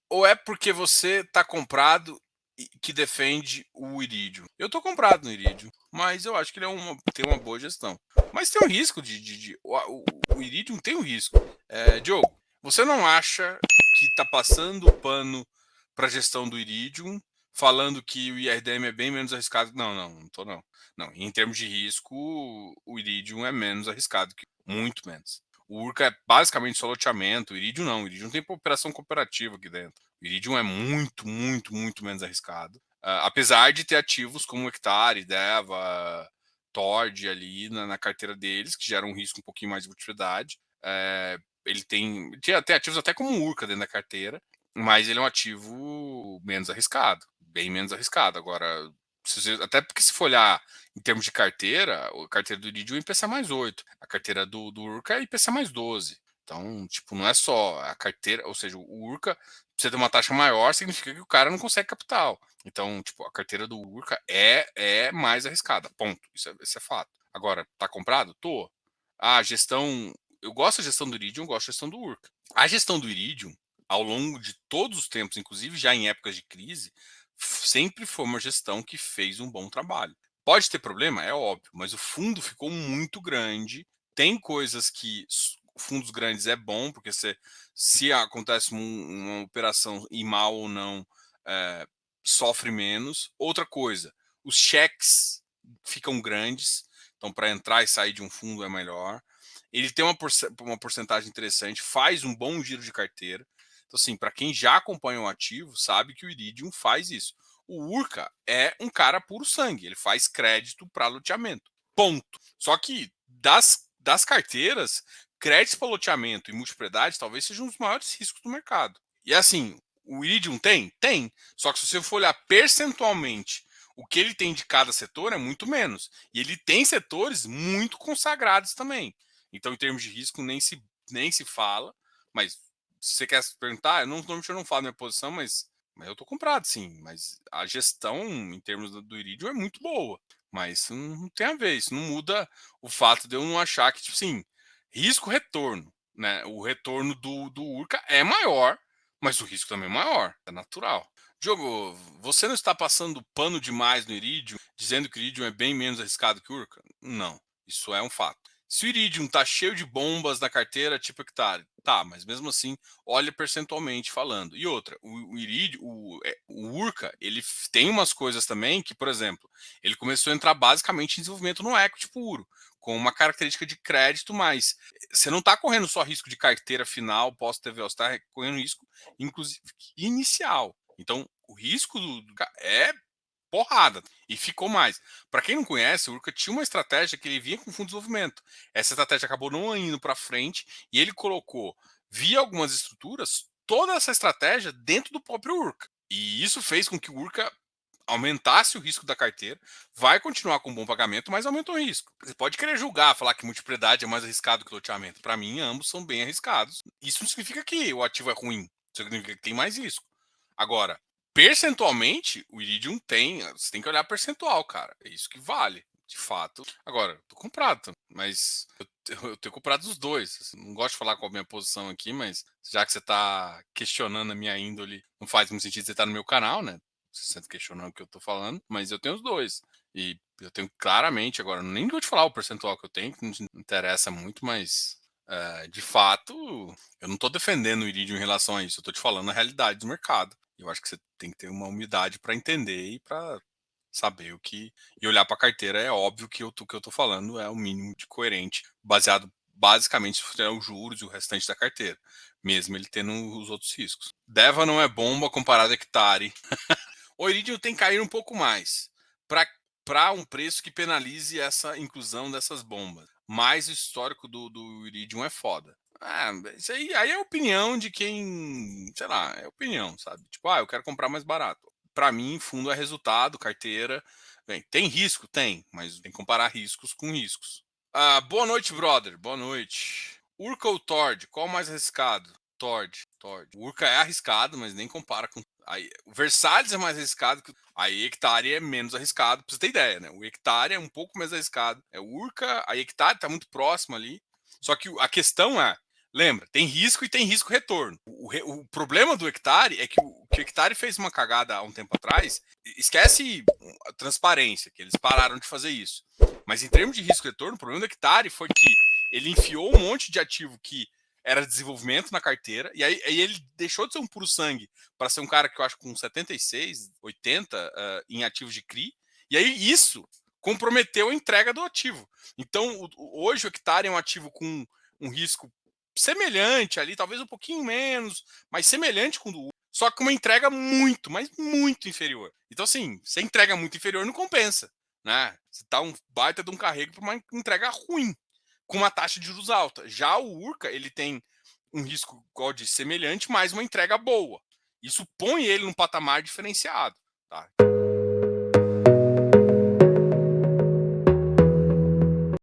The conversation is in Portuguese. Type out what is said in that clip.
ou é porque você tá comprado e que defende o Iridium? Eu tô comprado no Iridium, mas eu acho que ele tem uma boa gestão. Mas tem um risco o Iridium tem um risco. Diogo, você não acha que tá passando o pano para gestão do Iridium, falando que o IRDM é bem menos arriscado? Não, não, não tô não. Não, em termos de risco, o Iridium é menos arriscado, muito menos. O Urca é basicamente só loteamento, o Iridium não. O Iridium tem operação cooperativa aqui dentro. O Iridium é muito, muito, muito menos arriscado. Apesar de ter ativos como Hectare, Deva, Tord ali na carteira deles, que geram um risco um pouquinho mais de utilidade. Ele tem até ativos até como o Urca dentro da carteira, mas ele é um ativo menos arriscado, bem menos arriscado. Agora, até porque se for olhar em termos de carteira, a carteira do Iridium é IPCA mais 8, a carteira do Urca é IPCA mais 12. Então, tipo, não é só a carteira, ou seja, o Urca, você ter uma taxa maior, significa que o cara não consegue capital. Então, tipo, a carteira do Urca é mais arriscada, ponto. Isso é fato. Agora, tá comprado? Tô. A gestão. Eu gosto da gestão do Iridium, eu gosto da gestão do Urca. A gestão do Iridium, ao longo de todos os tempos, inclusive já em épocas de crise, sempre foi uma gestão que fez um bom trabalho. Pode ter problema? É óbvio, mas o fundo ficou muito grande. Tem coisas que fundos grandes é bom, porque se acontece uma operação e mal ou não, é, sofre menos. Outra coisa, os cheques ficam grandes, então para entrar e sair de um fundo é melhor. Ele tem uma porcentagem interessante, faz um bom giro de carteira. Então, assim, para quem já acompanha o ativo, sabe que o Iridium faz isso. O Urca é um cara puro sangue, ele faz crédito para loteamento. Ponto. Só que das carteiras, crédito para loteamento e multipropriedade talvez sejam os maiores riscos do mercado. E assim, o Iridium tem? Tem. Só que se você for olhar percentualmente o que ele tem de cada setor é muito menos. E ele tem setores muito consagrados também. Então, em termos de risco, nem se fala. Mas se você quer perguntar, normalmente eu não falo minha posição, mas eu tô comprado, sim. Mas a gestão, em termos do Iridium, é muito boa. Mas isso não tem a ver. Isso não muda o fato de eu não achar que, tipo assim, risco-retorno. Né? O retorno do Urca é maior, mas o risco também é maior. É natural. Diogo, você não está passando pano demais no Iridium, dizendo que o Iridium é bem menos arriscado que o Urca? Não. Isso é um fato. Se o Iridium tá cheio de bombas na carteira, tipo Hectare, tá, mas mesmo assim, olha percentualmente falando. E outra, o Iridium, o Urca, ele tem umas coisas também que, por exemplo, ele começou a entrar basicamente em desenvolvimento no equity puro, com uma característica de crédito, mas você não está correndo só risco de carteira final, pós-TVO, você está correndo risco, inclusive, inicial. Então, o risco é porrada. E ficou mais. Para quem não conhece, o Urca tinha uma estratégia que ele vinha com fundo de desenvolvimento. Essa estratégia acabou não indo para frente e ele colocou, via algumas estruturas, toda essa estratégia dentro do próprio Urca. E isso fez com que o Urca aumentasse o risco da carteira, vai continuar com bom pagamento, mas aumenta o risco. Você pode querer julgar, falar que multipropriedade é mais arriscado que loteamento. Para mim, ambos são bem arriscados. Isso não significa que o ativo é ruim, significa que tem mais risco. Agora, percentualmente, o Iridium você tem que olhar percentual, cara. É isso que vale, de fato. Agora, tô comprado, mas eu tenho comprado os dois. Assim, não gosto de falar qual a minha posição aqui, mas já que você tá questionando a minha índole, não faz muito sentido você estar no meu canal, né? Você tá questionando o que eu tô falando, mas eu tenho os dois. E eu tenho claramente, agora, nem vou te falar o percentual que eu tenho, que não interessa muito, mas de fato, eu não estou defendendo o Iridium em relação a isso, eu estou te falando a realidade do mercado. Eu acho que você tem que ter uma humildade para entender e para saber o que. E olhar para a carteira, é óbvio que o que eu estou falando é o mínimo de coerente, baseado basicamente nos juros e o restante da carteira, mesmo ele tendo os outros riscos. Deva não é bomba comparado a Hectare. O Iridium tem que cair um pouco mais para um preço que penalize essa inclusão dessas bombas. Mas o histórico do Iridium é foda. Isso aí é opinião de quem, sei lá, é opinião, sabe? Tipo, eu quero comprar mais barato. Para mim, fundo é resultado, carteira. Bem, tem risco? Tem, mas tem que comparar riscos com riscos. Boa noite, brother. Boa noite. Urca ou Tord? Qual mais arriscado? Tord. O Urca é arriscado, mas nem compara com. O Versalhes é mais arriscado que. A Hectare é menos arriscado, pra você ter ideia, né? O Hectare é um pouco mais arriscado. O Urca, a Hectare tá muito próximo ali. Só que a questão é: Lembra, tem risco e tem risco-retorno. O problema do hectare é que o hectare fez uma cagada há um tempo atrás. Esquece a transparência, que eles pararam de fazer isso. Mas em termos de risco-retorno, o problema do hectare foi que ele enfiou um monte de ativo que era desenvolvimento na carteira, e aí ele deixou de ser um puro sangue para ser um cara que eu acho com 76, 80 em ativos de CRI, e aí isso comprometeu a entrega do ativo. Então, hoje o hectare é um ativo com um risco semelhante ali, talvez um pouquinho menos, mas semelhante com o do só que uma entrega muito, mas muito inferior. Então, assim, se a entrega muito inferior, não compensa, né? Você tá um baita de um carrego para uma entrega ruim, com uma taxa de juros alta. Já o Urca, ele tem um risco, igual de semelhante, mas uma entrega boa. Isso põe ele num patamar diferenciado, tá?